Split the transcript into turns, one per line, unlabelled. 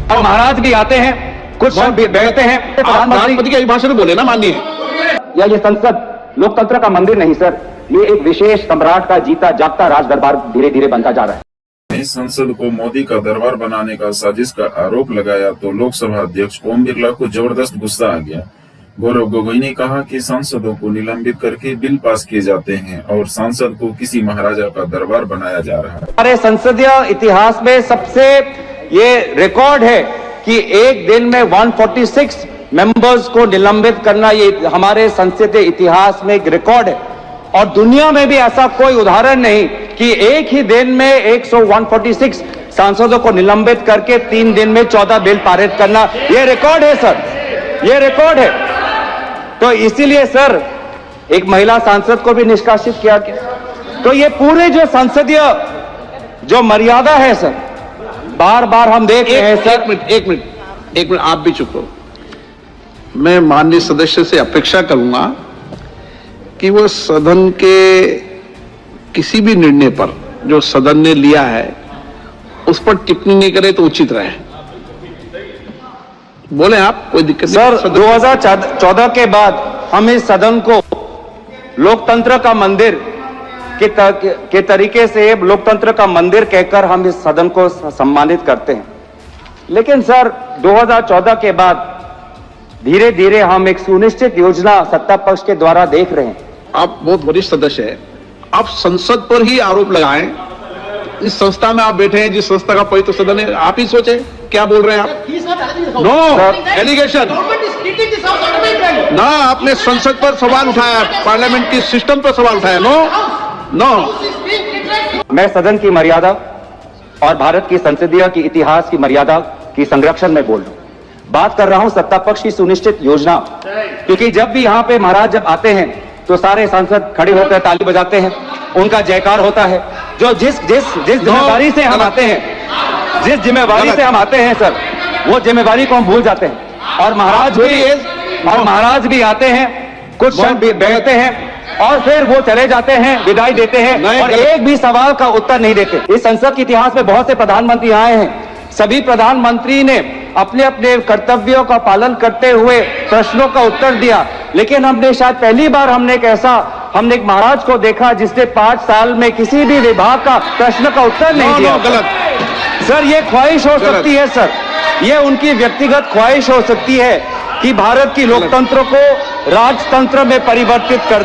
और महाराज भी आते हैं, कुछ बैठते हैं।
प्रधानमंत्री के अभिभाषण बोले ना माननीय।
या ये संसद लोकतंत्र का मंदिर नहीं सर, ये एक विशेष सम्राट का जीता जागता राज दरबार धीरे धीरे बनता जा रहा है।
संसद को मोदी का दरबार बनाने का साजिश का आरोप लगाया तो लोकसभा अध्यक्ष ओम बिरला को जबरदस्त गुस्सा आ गया। गौरव गोगोई ने कहा कि सांसदों को निलंबित करके बिल पास किए जाते हैं और सांसद को किसी महाराजा का दरबार बनाया जा रहा है।
हमारे संसदीय इतिहास में सबसे ये रिकॉर्ड है कि एक दिन में 146 मेंबर्स को निलंबित करना, ये हमारे संसदीय इतिहास में एक रिकॉर्ड है और दुनिया में भी ऐसा कोई उदाहरण नहीं कि एक ही दिन में 146 सांसदों को निलंबित करके 3 दिन में 14 बिल पारित करना, ये रिकॉर्ड है सर, ये रिकॉर्ड है। तो इसीलिए सर एक महिला सांसद को भी निष्कासित किया गया। तो ये पूरे जो संसदीय जो मर्यादा है सर, बार बार हम देख रहे हैं सर।
एक मिनट आप भी चुप रहो। मैं माननीय सदस्य से अपेक्षा करूंगा कि वो सदन के किसी भी निर्णय पर जो सदन ने लिया है उस पर टिप्पणी नहीं करे तो उचित रहे। बोले आप, कोई दिक्कत नहीं।
सर 2014 के बाद हम इस सदन को लोकतंत्र का मंदिर के तरीके से लोकतंत्र का मंदिर कहकर हम इस सदन को सम्मानित करते हैं। लेकिन सर 2014 के बाद धीरे धीरे हम एक सुनिश्चित योजना सत्ता पक्ष के द्वारा देख रहे हैं।
आप बहुत वरिष्ठ सदस्य है, आप संसद पर ही आरोप लगाएं। इस संस्था में आप बैठे हैं, जिस संस्था का पवित्र सदन है, आप ही सोचे क्या बोल रहे हैं आप। नो एलिगेशन ना, आपने संसद पर सवाल उठाया, पार्लियामेंट की सिस्टम पर सवाल उठाया। नो
मैं सदन की मर्यादा और भारत की संसदीय की इतिहास की मर्यादा की संरक्षण में बोल रहा हूं। बात कर रहा हूं सत्ता पक्ष की सुनिश्चित योजना, क्योंकि जब भी यहां पे महाराज जब आते हैं तो सारे सांसद खड़े होकर ताली बजाते हैं, उनका जयकार होता है। जो जिस जिम्मेवारी से हम आते हैं, जिस जिम्मेवारी से हम आते हैं सर, वो जिम्मेवारी को हम भूल जाते हैं। और महाराज भी आते हैं, कुछ बैठते हैं और फिर वो चले जाते हैं, विदाई देते हैं और एक भी सवाल का उत्तर नहीं देते। इस संसद के इतिहास में बहुत से प्रधानमंत्री आए हैं, सभी प्रधानमंत्री ने अपने अपने कर्तव्यों का पालन करते हुए प्रश्नों का उत्तर दिया। लेकिन हमने शायद पहली बार हमने एक महाराज को देखा जिसने 5 साल में किसी भी विभाग का प्रश्न का उत्तर नहीं दिया।
गलत
सर, ये ख्वाहिश हो सकती है सर, ये उनकी व्यक्तिगत ख्वाहिश हो सकती है कि भारत की लोकतंत्र को राजतंत्र में परिवर्तित कर